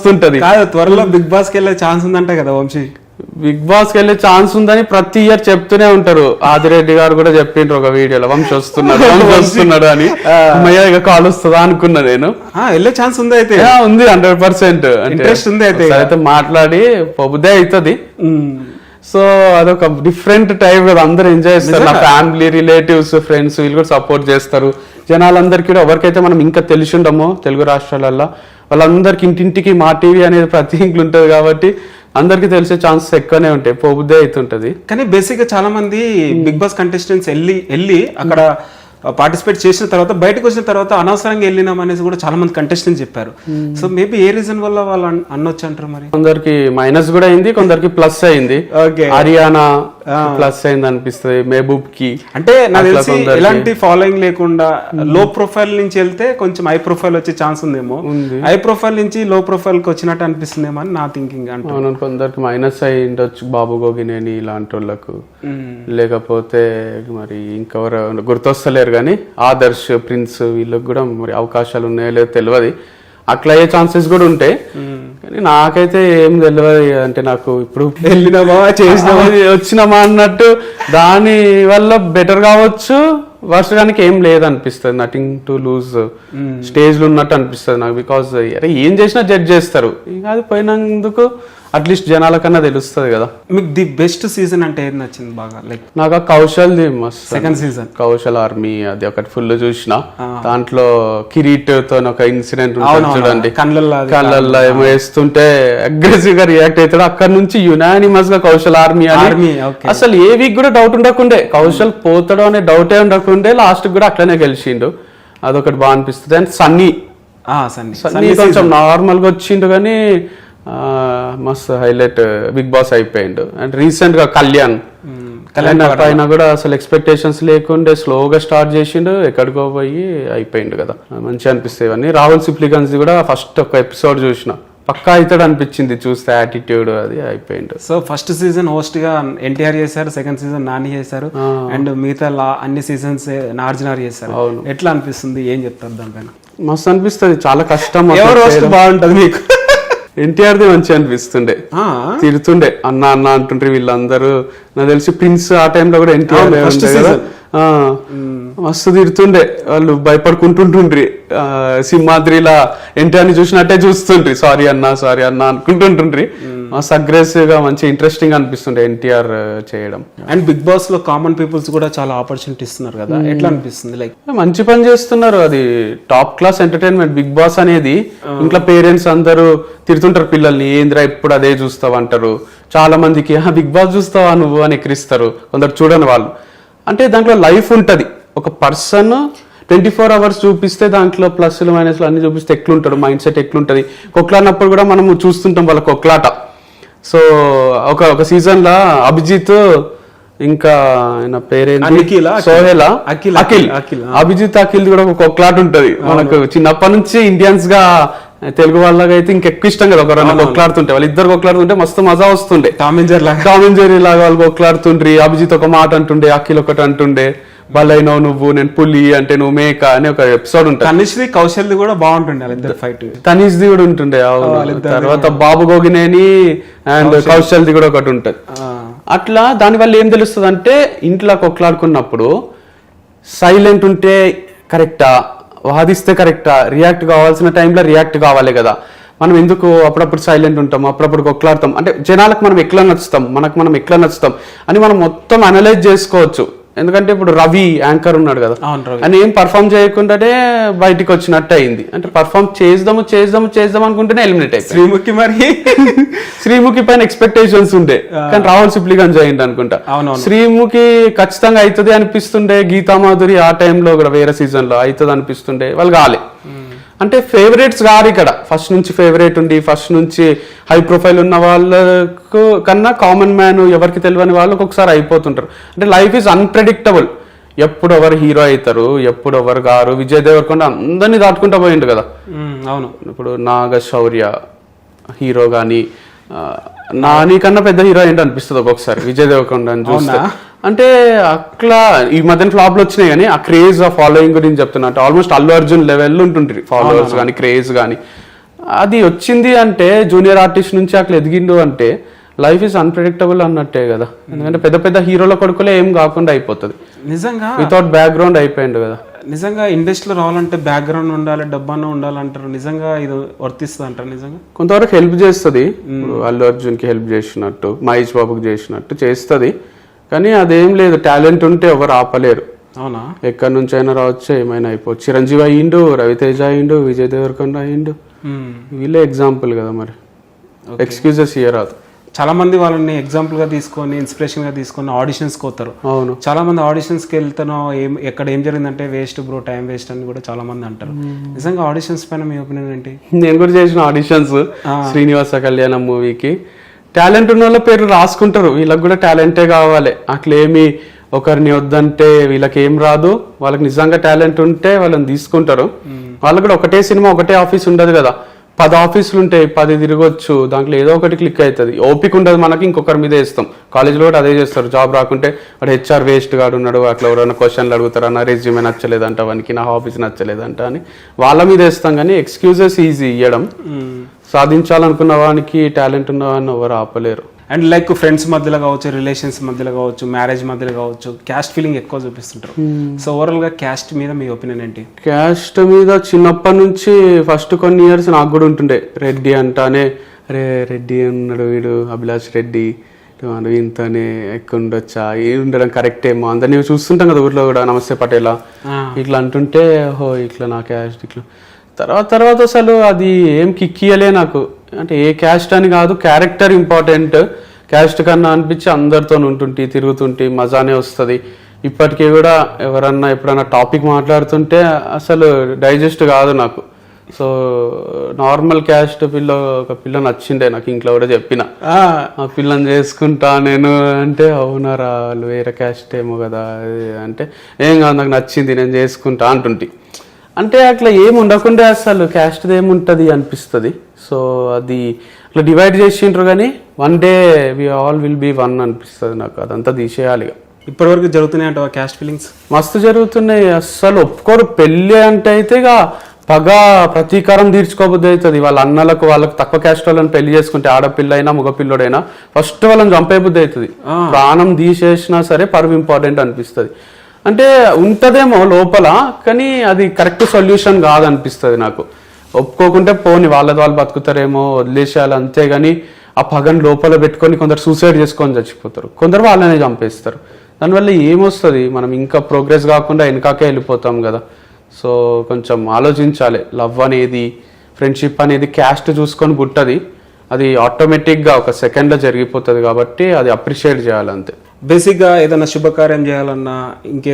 వస్తుంటది. త్వరలో big boss కి వెళ్ళే ఛాన్స్ ఉందంటే కదా వంశీ. బిగ్ బాస్ కి వెళ్ళే ఛాన్స్ ఉందని ప్రతి ఇయర్ చెప్తూనే ఉంటారు. ఆదిరెడ్డి గారు కూడా చెప్పిండ్రు ఒక వీడియోలో, వంశీ వస్తున్నాడు అని. అమ్మయ్య ఇక కాల్ వస్తుందా అనుకున్నా నేను. వెళ్ళే ఛాన్స్ ఉంది అయితే, ఉంది 100%. ఇంట్రెస్ట్ ఉంది అయితే మాట్లాడి పొబుదే అవుతుంది. సో అదొక డిఫరెంట్ టైప్ కదా, అందరు ఎంజాయ్ చేస్తారు. నా ఫ్యామిలీ, రిలేటివ్స్, ఫ్రెండ్స్ వీళ్ళు కూడా సపోర్ట్ చేస్తారు. జనాలందరికీ కూడా ఎవరికైతే మనం ఇంకా తెలిసి ఉండమో తెలుగు రాష్ట్రాలలో వాళ్ళందరికి ఇంటింటికి మా టీవీ అనేది ప్రతి ఇంట్లో ఉంటుంది కాబట్టి అందరికి తెలిసే ఛాన్సెస్ ఎక్కువనే ఉంటాయి, పోబుద్దే అవుతుంటది. కానీ బేసిక్ గా చాలా మంది బిగ్ బాస్ కంటెస్టెంట్స్ వెళ్ళి అక్కడ పార్టిసిపేట్ చేసిన తర్వాత బయటకు వచ్చిన తర్వాత అనవసరంగా వెళ్ళినాం అనేసి కూడా చాలా మంది కంటెస్టెంట్స్ చెప్పారు. సో మేబీ ఏ రీజన్ వల్ల వాళ్ళు అనొచ్చు అంటారు. మరి కొందరికి మైనస్ కూడా అయింది, కొందరికి ప్లస్ అయింది. హర్యానా ప్లస్ అయింది అనిపిస్తుంది, మహబూబ్ కి. అంటే నాకు తెలిసి ఎలాంటి ఫాలోయింగ్ లేకుండా లో ప్రొఫైల్ నుంచి వెళ్తే కొంచెం హై ప్రొఫైల్ వచ్చే ఛాన్స్ ఉందేమో, హై ప్రొఫైల్ నుంచి లో ప్రొఫైల్ కి వచ్చినట్టు అనిపిస్తుందేమో అని నా థింకింగ్. అంటే కొందరికి మైనస్ అయి ఉండొచ్చు, బాబు గోగినేని ఇలాంటి వాళ్ళకు. లేకపోతే మరి ఇంకెవరు గుర్తొస్తలేరు కానీ ఆదర్శ్, ప్రిన్స్ వీళ్ళకి కూడా మరి అవకాశాలు ఉన్నాయో లేదో తెలియదు. అట్లా అయ్యే ఛాన్సెస్ కూడా ఉంటాయి. కానీ నాకైతే ఏం తెలియదు. అంటే నాకు ఇప్పుడు వెళ్ళినామా చేసినామా వచ్చినామా అన్నట్టు దాని వల్ల బెటర్ కావచ్చు, వర్షానికి ఏం లేదనిపిస్తుంది. నథింగ్ టు లూజ్ స్టేజ్ లో ఉన్నట్టు అనిపిస్తుంది నాకు. బికాస్ ఏం చేసినా జడ్జ్ చేస్తారు, ఇంకా అది పోయినందుకు అట్లీస్ట్ జనాల కన్నా తెలుస్తుంది కదా. మీకు ది బెస్ట్ సీజన్ అంటే ఏది నచ్చింది బాగా? లైక్ నాకు కౌశల్ ది మస్త్ సెకండ్ సీజన్, కౌశల్ ఆర్మీ అది ఒకటి ఫుల్ చూసిన. దాంట్లో కిరీట్ తో ఒక ఇన్సిడెంట్ చూడండి, కళ్ళల్లో ఏమో వేస్తుంటే అగ్రెసివ్ గా రియాక్ట్ అవుతాడు. అక్కడ నుంచి యునానిమస్ గా కౌశల్ ఆర్మీ అని అసలు ఏ వీక్ కూడా డౌట్ ఉండకుండే, కౌశల్ పోతాడు అనే డౌటే ఉండకుండే. లాస్ట్ కూడా అట్లనే గెలిచిండు, అదొకటి బాగా అనిపిస్తుంది. అండ్ సన్నీ కొంచెం నార్మల్ గా వచ్చిండు కానీ మస్త్ హైలైట్ బిగ్ బాస్ అయిపోయిండు. అండ్ రీసెంట్ గా కళ్యాణ్ పైన కూడా అసలు ఎక్స్పెక్టేషన్స్ లేకుండే స్లోగా స్టార్ట్ చేసిండు, ఎక్కడికో పోయి అయిపోయిండు కదా, మంచిగా అనిపిస్తాయి ఇవన్నీ. రాహుల్ సిప్లిగన్స్ కూడా ఫస్ట్ ఒక ఎపిసోడ్ చూసిన, పక్కా అవుతాడు అనిపించింది చూస్తే, యాటిట్యూడ్ అది అయిపోయిండు. సో ఫస్ట్ సీజన్ హోస్ట్ గా ఎన్టీఆర్ చేశారు, సెకండ్ సీజన్ నాని చేశారు, అండ్ మిగతా అన్ని సీజన్స్ నార్జనార్ చేశారు. ఎట్లా అనిపిస్తుంది, ఏం చెప్తారు దానిపైన? మస్తు అనిపిస్తుంది, చాలా కష్టం. ఎవరు హోస్ట్ బాగుంటది మీకు? ఎన్టీఆర్ ది మంచిగా అనిపిస్తుండే, తిడుతుండే అన్న అన్న అంటుండ్రి వీళ్ళందరూ. నాకు తెలిసి ప్రిన్స్ ఆ టైంలో కూడా ఎన్టీఆర్ మస్తు తిడుతుండే, వాళ్ళు భయపడుకుంటుండ్రి. సింహాద్రిలా ఎన్టీఆర్ ని చూసినట్టే చూస్తుండ్రి, సారీ అన్న అనుకుంటుండ్రి. మస్తు అగ్రెసివ్ గా మంచి ఇంట్రెస్టింగ్ అనిపిస్తుండే ఎన్టీఆర్ చేయడం. అండ్ బిగ్ బాస్ లో కామన్ పీపుల్స్ కూడా చాలా ఆపర్చునిటీ ఇస్తున్నారు కదా, ఎట్లా అనిపిస్తుంది? లైక్ మంచి పని చేస్తున్నారు, అది top class entertainment Big Boss అనేది. ఇంట్లో పేరెంట్స్ అందరూ తిడుతుంటారు పిల్లల్ని, ఏంద్రా ఇప్పుడు అదే చూస్తావు అంటారు. చాలా మందికి బిగ్ బాస్ చూస్తావా నువ్వు అని ఎక్కిరిస్తారు, కొందరు చూడని వాళ్ళు. అంటే దాంట్లో లైఫ్ ఉంటది, ఒక పర్సన్ 24 hours చూపిస్తే దాంట్లో ప్లస్లు మైనస్లు అన్ని చూపిస్తే ఎట్లుంటాడు, మైండ్ సెట్ ఎట్లుంటది. కొట్లాడినప్పుడు కూడా మనం చూస్తుంటాం వాళ్ళ కొట్లాట. సో ఒక సీజన్ లా అభిజిత్ ఇంకా ఆయన పేరేంటి సోహెల్ అఖిల్, అభిజిత్ అఖిల్ కూడా ఒక కొట్లాట ఉంటది మనకు చిన్నప్పటి నుంచి. ఇండియన్స్ గా తెలుగు వాళ్ళకి అయితే ఇంకెక్కువ ఇష్టం కదా, ఒకరన్నా కొట్లాడుతుంటే, వాళ్ళు ఇద్దరు కొట్లాడుతుంటే మస్తు మజా వస్తుండే. టామ్ అండ్ జెర్రీ లాగా వాళ్ళు కొట్లాడుతుండ్రి. అభిజిత్ ఒక మాట అంటుండే, అఖిల్ ఒకటి అంటుండే, బలైనో నువ్వు నేను పులి అంటే నువ్వు మేక అని ఒక ఎపిసోడ్ ఉంటుంది. తనిష్ది కౌశల్ది కూడా బాగుంటుండే ఫైట్, తనిష్ది కూడా ఉంటుండే. తర్వాత బాబు గోగినేని అండ్ కౌశల్ది కూడా ఒకటి ఉంటది. అట్లా దాని వల్ల ఏం తెలుస్తుంది అంటే, ఇంట్లో కొట్లాడుకున్నప్పుడు సైలెంట్ ఉంటే కరెక్టా, వాదిస్తే కరెక్టా, రియాక్ట్ కావాల్సిన టైంలో రియాక్ట్ కావాలి కదా. మనం ఎందుకు అప్పుడప్పుడు సైలెంట్ ఉంటాం, అప్పుడప్పుడు కొట్లాడతాం అంటే జనాలకు మనం ఎట్లా నచ్చుతాం, మనం ఎట్లా నచ్చుతాం అని మనం మొత్తం అనలైజ్ చేసుకోవచ్చు. ఎందుకంటే ఇప్పుడు రవి యాంకర్ ఉన్నాడు కదా, అని ఏం పర్ఫామ్ చేయకుండానే బయటికి వచ్చినట్టు అయింది. అంటే పర్ఫామ్ చేద్దాం అనుకుంటేనే ఎలిమినేట్ అయింది. శ్రీముఖి పైన ఎక్స్పెక్టేషన్స్ ఉండే, కానీ రాహుల్ సిప్లిగంజ్ అయింది అనుకుంటా. శ్రీముఖి ఖచ్చితంగా అవుతుంది అనిపిస్తుండే, గీతామాధురి ఆ టైంలో కూడా వేరే సీజన్ లో అవుతుంది అనిపిస్తుండే, వాళ్ళు కాలే. అంటే ఫేవరెట్స్ గారు ఇక్కడ ఫస్ట్ నుంచి ఫేవరెట్ ఉండి ఫస్ట్ నుంచి హై ప్రొఫైల్ ఉన్న వాళ్ళకు కన్నా కామన్ మ్యాన్ ఎవరికి తెలియని వాళ్ళు ఒక్కొక్కసారి అయిపోతుంటారు. అంటే లైఫ్ ఈజ్ అన్ప్రెడిక్టబుల్, ఎప్పుడు ఎవరు హీరో అవుతారు, ఎప్పుడు ఎవరు గారు. విజయ్ దేవరకొండ అందరినీ దాటుకుంటూ పోయిండు కదా. అవును, ఇప్పుడు నాగశౌర్య హీరో గాని నాని కన్నా పెద్ద హీరో ఏంటి అనిపిస్తుంది ఒక్కొక్కసారి విజయ్ దేవరకొండ అని చూస్తే. అంటే అట్లా ఈ మధ్యన ఫ్లాప్లు వచ్చినాయి కానీ ఆ క్రేజ్ ఆ ఫాలోయింగ్ గురించి చెప్తున్నా. అంటే ఆల్మోస్ట్ అల్లు అర్జున్ లెవెల్లో ఉంటుంటారు ఫాలోవర్స్ కానీ క్రేజ్ కానీ. అది వచ్చింది అంటే జూనియర్ ఆర్టిస్ట్ నుంచి అట్లా ఎదిగిండు అంటే లైఫ్ ఇస్ అన్ప్రెడిక్టబుల్ అన్నట్టే కదా. ఎందుకంటే పెద్ద పెద్ద హీరోల కొడుకులే ఏం కాకుండా అయిపోతుంది, నిజంగా వితౌట్ బ్యాక్గ్రౌండ్ అయిపోయిండు కదా. నిజంగా ఇండస్ట్రీలో రావాలంటే బ్యాక్గ్రౌండ్ ఉండాలి, డబ్బాన్న ఉండాలంటారు. నిజంగా ఇది వర్తిస్తుంది అంటారు. నిజంగా కొంతవరకు హెల్ప్ చేస్తుంది. ఇప్పుడు అల్లు అర్జున్కి హెల్ప్ చేసినట్టు, మహేష్ బాబుకి చేసినట్టు చేస్తుంది. కానీ అదేం లేదు, టాలెంట్ ఉంటే ఎవరు ఆపలేరు. అవునా? ఎక్కడి నుంచి అయినా రావచ్చు, ఏమైనా అయిపోవచ్చు. చిరంజీవి అయ్యిండు, రవితేజ అయ్యిండు, విజయ్ దేవరకొండ అయ్యిండు. వీళ్ళే ఎగ్జాంపుల్ కదా. మరి ఎక్స్క్యూజెస్ ఇయరాదు. చాలా మంది వాళ్ళని ఎగ్జాంపుల్ గా తీసుకొని ఇన్స్పిరేషన్ గా తీసుకొని ఆడిషన్స్ కి పోతారు. అవును, చాలా మంది ఆడిషన్స్ కి వెళ్తానో ఎక్కడ ఏం జరిగిందంటే వేస్ట్ బ్రో, టైం వేస్ట్ అని కూడా చాలా మంది అంటారు. నిజంగా ఆడిషన్స్ పైన మీ ఒపీనియన్ ఏంటి? నేను కూడా చేసిన ఆడిషన్స్ శ్రీనివాస కళ్యాణం మూవీకి. టాలెంట్ ఉన్న వాళ్ళ పేరు రాసుకుంటారు, వీళ్ళకి కూడా టాలెంటే కావాలి. అట్లేమి ఒకరిని వద్దంటే వీళ్ళకి ఏం రాదు. వాళ్ళకి నిజంగా టాలెంట్ ఉంటే వాళ్ళని తీసుకుంటారు. వాళ్ళకి కూడా ఒకటే సినిమా ఒకటే ఆఫీస్ ఉండదు కదా, 10 ఆఫీసులు ఉంటాయి, 10 తిరగొచ్చు. దాంట్లో ఏదో ఒకటి క్లిక్ అవుతుంది. ఓపిక ఉండదు మనకి, ఇంకొకరి మీద వేస్తాం. కాలేజ్లో కూడా అదే చేస్తారు. జాబ్ రాకుంటే వాడు హెచ్ఆర్ వేస్ట్ గాడు ఉన్నాడు, అట్లా ఎవరైనా క్వశ్చన్లు అడుగుతారు, నా రెజ్యూమే నచ్చలేదంట వానికి, నా ఆఫీస్ నచ్చలేదంట అని వాళ్ళ మీద వేస్తాం. కానీ ఎక్స్క్యూజెస్ ఈజీ ఇవ్వడం. సాధించాలనుకున్న వానికి, టాలెంట్ ఉన్న వాడిని ఎవరు ఆపలేరు. అండ్ లైక్ ఫ్రెండ్స్ మధ్యలో కావచ్చు, రిలేషన్స్ మధ్యలో కావచ్చు, మ్యారేజ్ మధ్యలో కావచ్చు, క్యాస్ట్ ఫీలింగ్ ఎక్కువ చూపిస్తుంటారు. సో ఓవరాల్ గా క్యాస్ట్ మీద మీ ఒపీనియన్ ఏంటి? క్యాస్ట్ మీద చిన్నప్పటి నుంచి ఫస్ట్ కొన్ని ఇయర్స్ నాకు కూడా ఉంటుండే. రెడ్డి అంటానే అరే రెడ్డి ఉన్నాడు వీడు, అభిలాష్ రెడ్డి ఇంతనే ఎక్కువ ఉండొచ్చా, ఏ ఉండడం కరెక్ట్ ఏమో. అందరినీ చూస్తుంటాం కదా ఊర్లో కూడా, నమస్తే పటేలా ఇట్లా అంటుంటే హో ఇట్లా నా క్యాస్ట్ ఇట్లా. తర్వాత అసలు అది ఏం కిక్కియలే నాకు. అంటే ఏ క్యాస్ట్ అని కాదు, క్యారెక్టర్ ఇంపార్టెంట్. క్యాస్ట్ కన్నా అనిపించి అందరితో ఉంటుంటే తిరుగుతుంటే మజానే వస్తుంది. ఇప్పటికీ కూడా ఎవరన్నా ఎప్పుడన్నా టాపిక్ మాట్లాడుతుంటే అసలు డైజెస్ట్ కాదు నాకు. సో నార్మల్ క్యాస్ట్ ఒక పిల్ల నచ్చిండే నాకు. ఇంట్లో కూడా చెప్పిన ఆ పిల్లని చేసుకుంటా నేను అంటే, అవునారా వాళ్ళు వేరే క్యాస్ట్ ఏమో కదా అంటే, ఏం కాదు నాకు నచ్చింది నేను చేసుకుంటా అంటుంటే. అంటే అట్లా ఏమి ఉండకుండా అసలు క్యాస్ట్ ఏముంటుంది అనిపిస్తుంది. సో అది అట్లా డివైడ్ చేసిండ్రు. కానీ one day we all will be one అనిపిస్తుంది నాకు. అదంతా తీసేయాలి. ఇప్పటివరకు జరుగుతున్నాయి క్యాస్ట్ ఫీలింగ్స్ మస్తు జరుగుతున్నాయి. అస్సలు ఒప్పుకోరు. పెళ్ళి అంటే అయితే ఇక పగ ప్రతీకారం తీర్చుకోబుద్ది అవుతుంది. వాళ్ళ అన్నలకు వాళ్ళకి తక్కువ క్యాస్ట్ వాళ్ళని పెళ్లి చేసుకుంటే, ఆడపిల్ల అయినా మగపిల్లడైనా ఫస్ట్ వాళ్ళని చంపే బుద్ధి అవుతుంది. ప్రాణం తీసేసినా సరే పరువు ఇంపార్టెంట్ అనిపిస్తుంది. అంటే ఉంటదేమో లోపల, కానీ అది కరెక్ట్ సొల్యూషన్ కాదనిపిస్తుంది నాకు. ఒప్పుకోకుంటే పోని వాళ్ళది వాళ్ళు బతుకుతారేమో వదిలేసేయాలి అంతేగాని ఆ పగని లోపల పెట్టుకొని కొందరు సూసైడ్ చేసుకొని చచ్చిపోతారు, కొందరు వాళ్ళనే చంపేస్తారు. దానివల్ల ఏమొస్తుంది? మనం ఇంకా ప్రోగ్రెస్ కాకుండా వెనకాకే వెళ్ళిపోతాం కదా. సో కొంచెం ఆలోచించాలి. లవ్ అనేది, ఫ్రెండ్షిప్ అనేది క్యాస్ట్ చూసుకొని పుట్టది. అది ఆటోమేటిక్గా ఒక సెకండ్లో జరిగిపోతుంది. కాబట్టి అది అప్రిషియేట్ చేయాలి అంతే. బేసిక్గా ఏదైనా శుభకార్యం చేయాలన్నా, ఇంకే